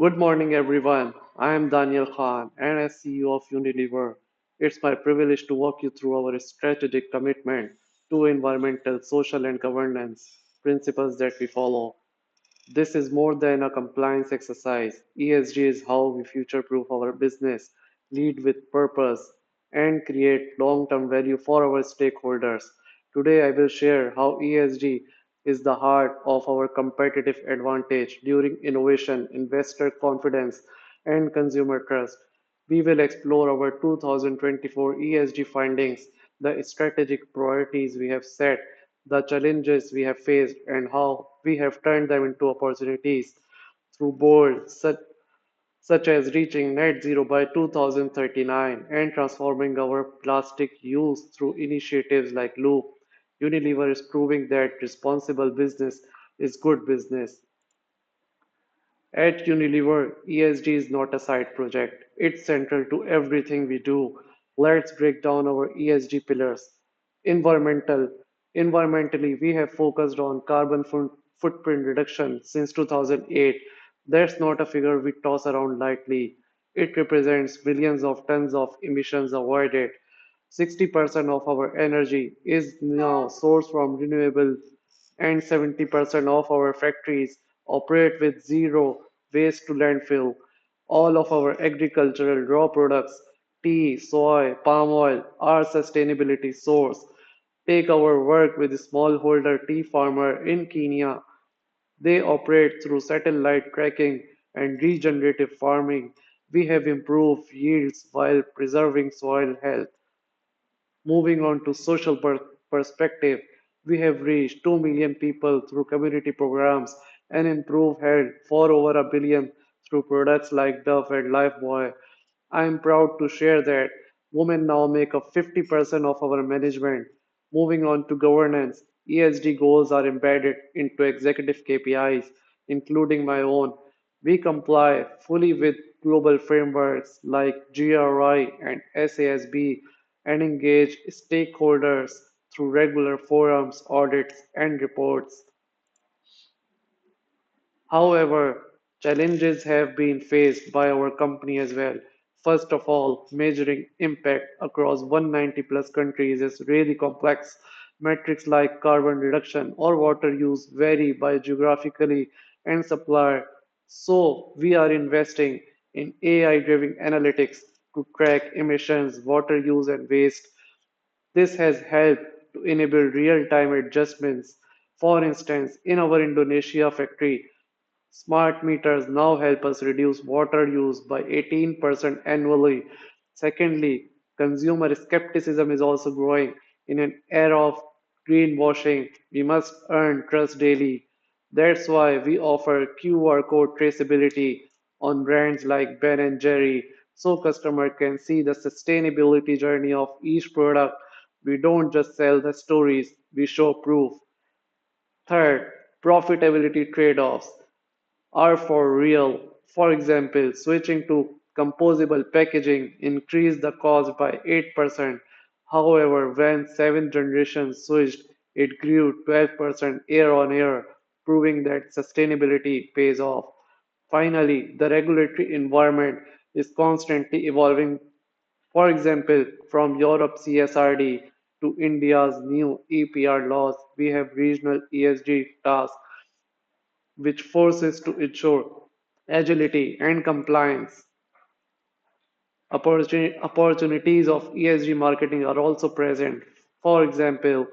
Good morning, everyone. I am Daniel Khan, and as CEO of Unilever, it's my privilege to walk you through our strategic commitment to environmental, social, and governance principles that we follow. This is more than a compliance exercise. ESG is how we future proof our business, lead with purpose, and create long term value for our stakeholders. Today, I will share how ESG is the heart of our competitive advantage during innovation, investor confidence, and consumer trust. We will explore our 2024 ESG findings, the strategic priorities we have set, the challenges we have faced, and how we have turned them into opportunities through bold, such as reaching net zero by 2039 and transforming our plastic use through initiatives like Loop. Unilever is proving that responsible business is good business. At Unilever, ESG is not a side project, it's central to everything we do. Let's break down our ESG pillars. Environmental. Environmentally, we have focused on footprint reduction since 2008. That's not a figure we toss around lightly. It represents millions of tons of emissions avoided. 60% of our energy is now sourced from renewables, and 70% of our factories operate with zero waste to landfill. All of our agricultural raw products, tea, soy, palm oil, are sustainability source. Take our work with smallholder tea farmer in Kenya. They operate through satellite tracking and regenerative farming. We have improved yields while preserving soil health. Moving on to social perspective, we have reached 2 million people through community programs and improved health for over a billion through products like Dove and Lifebuoy. I am proud to share that women now make up 50% of our management. Moving on to governance, ESG goals are embedded into executive KPIs, including my own. We comply fully with global frameworks like GRI and SASB and engage stakeholders through regular forums, audits, and reports. However, challenges have been faced by our company as well. First of all, measuring impact across 190 plus countries is really complex. Metrics like carbon reduction or water use vary by geographically and supplier. So, we are investing in AI driven analytics to track emissions, water use, and waste. This has helped to enable real-time adjustments. For instance, in our Indonesia factory, smart meters now help us reduce water use by 18% annually. Secondly, consumer skepticism is also growing. In an era of greenwashing, we must earn trust daily. That's why we offer QR code traceability on brands like Ben and Jerry so customer can see the sustainability journey of each product. We don't just sell the stories, we show proof. Third, profitability trade-offs are for real. For example, switching to composable packaging increased the cost by 8%. However, when seven generations switched, it grew 12% year on year, proving that sustainability pays off. Finally, the regulatory environment is constantly evolving. For example, from Europe's CSRD to India's new EPR laws, we have regional ESG tasks which forces to ensure agility and compliance. Opportunities of ESG marketing are also present. For example,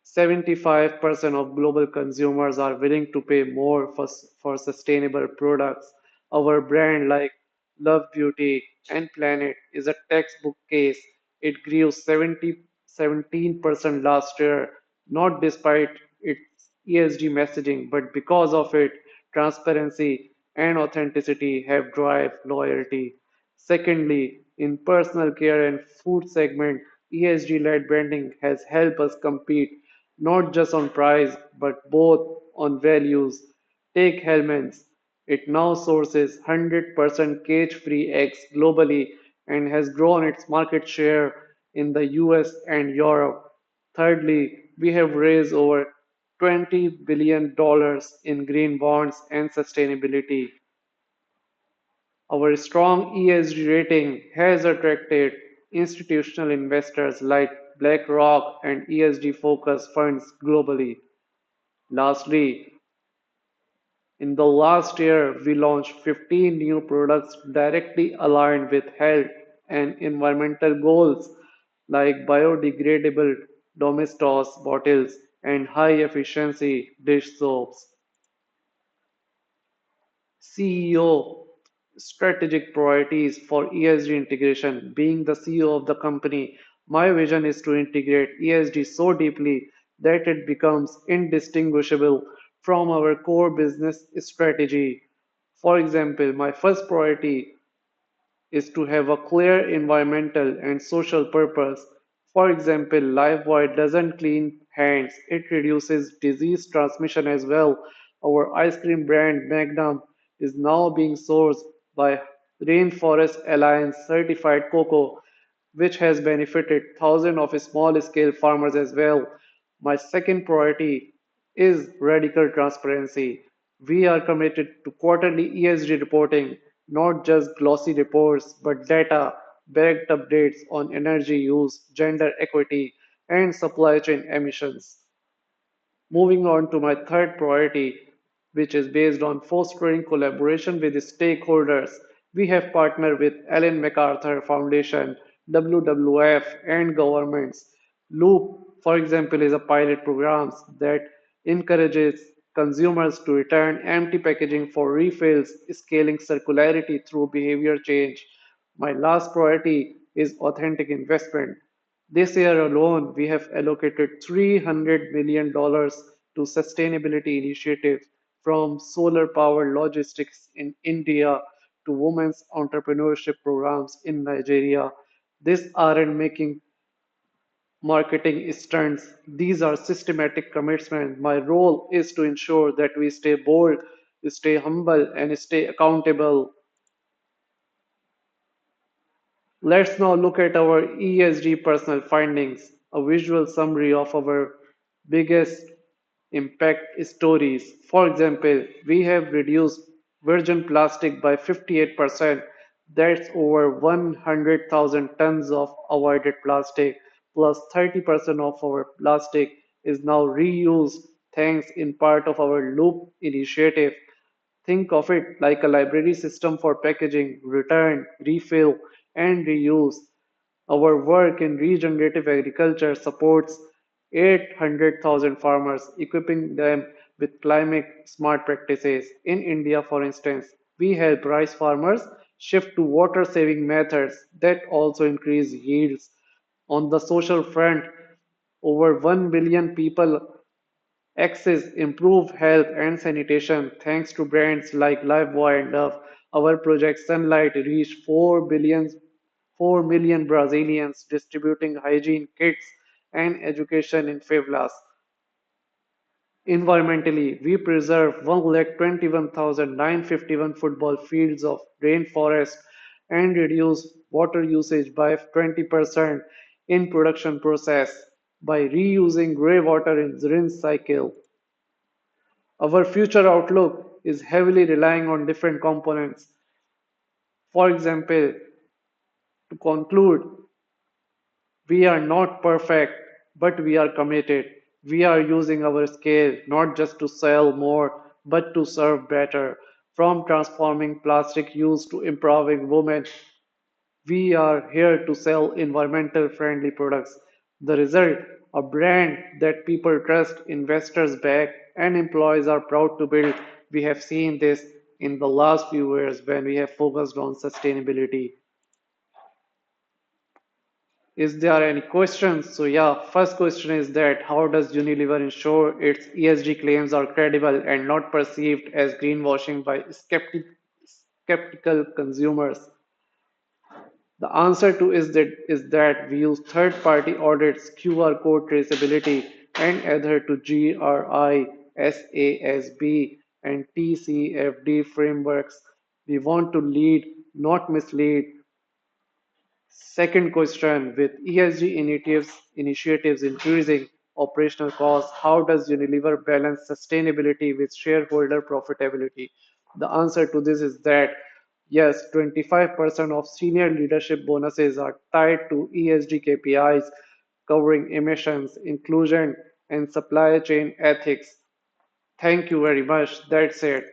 75% of global consumers are willing to pay more for sustainable products. Our brand, like Love Beauty and Planet, is a textbook case. It grew 17% last year, not despite its ESG messaging, but because of it, transparency and authenticity have drive loyalty. Secondly, in personal care and food segment, ESG-led branding has helped us compete not just on price but both on values. Take Hellmann's. It now sources 100% cage-free eggs globally and has grown its market share in the US and Europe. Thirdly, we have raised over $20 billion in green bonds and sustainability. Our strong ESG rating has attracted institutional investors like BlackRock and ESG focused funds globally. Lastly, in the last year, we launched 15 new products directly aligned with health and environmental goals like biodegradable Domestos bottles and high efficiency dish soaps. CEO strategic priorities for ESG integration. Being the CEO of the company, my vision is to integrate ESG so deeply that it becomes indistinguishable from our core business strategy. For example, my first priority is to have a clear environmental and social purpose. For example, Lifebuoy doesn't clean hands, it reduces disease transmission as well. Our ice cream brand Magnum is now being sourced by Rainforest Alliance certified cocoa, which has benefited thousands of small scale farmers as well. My second priority is radical transparency. We are committed to quarterly ESG reporting, not just glossy reports, but data backed updates on energy use, gender equity, and supply chain emissions. Moving on to my third priority, which is based on fostering collaboration with stakeholders. We have partnered with Ellen MacArthur Foundation, WWF, and governments. Loop, for example, is a pilot program that encourages consumers to return empty packaging for refills, scaling circularity through behavior change. My last priority is authentic investment. This year alone, we have allocated $300 million to sustainability initiatives from solar powered logistics in India to women's entrepreneurship programs in Nigeria. These aren't making marketing stunts, these are systematic commitments. My role is to ensure that we stay bold, stay humble, and stay accountable. Let's now look at our ESG personal findings, a visual summary of our biggest impact stories. For example, we have reduced virgin plastic by 58%. That's over 100,000 tons of avoided plastic, plus 30% of our plastic is now reused thanks in part of our Loop initiative. Think of it like a library system for packaging, return, refill, and reuse. Our work in regenerative agriculture supports 800,000 farmers, equipping them with climate smart practices. In India, for instance, we help rice farmers shift to water saving methods that also increase yields. On the social front, over 1 billion people access improved health and sanitation thanks to brands like Lifebuoy and Dove. Our project Sunlight reached 4 million Brazilians distributing hygiene kits and education in favelas. Environmentally, we preserve 121,951 football fields of rainforest and reduce water usage by 20% in production process by reusing grey water in rinse cycle. Our future outlook is heavily relying on different components. For example, to conclude, we are not perfect, but we are committed. We are using our scale not just to sell more, but to serve better. From transforming plastic use to empowering women, we are here to sell environmental friendly products. The result, a brand that people trust, investors back, and employees are proud to build. We have seen this in the last few years when we have focused on sustainability. Is there any questions? So yeah, first question is that how does Unilever ensure its ESG claims are credible and not perceived as greenwashing by skeptical consumers? The answer to is that we use third-party audits, QR code traceability, and adhere to GRI, SASB, and TCFD frameworks. We want to lead, not mislead. Second question, with ESG initiatives increasing operational costs, how does Unilever balance sustainability with shareholder profitability? The answer to this is that Yes, 25% of senior leadership bonuses are tied to ESG KPIs covering emissions, inclusion, and supply chain ethics. Thank you very much. That's it.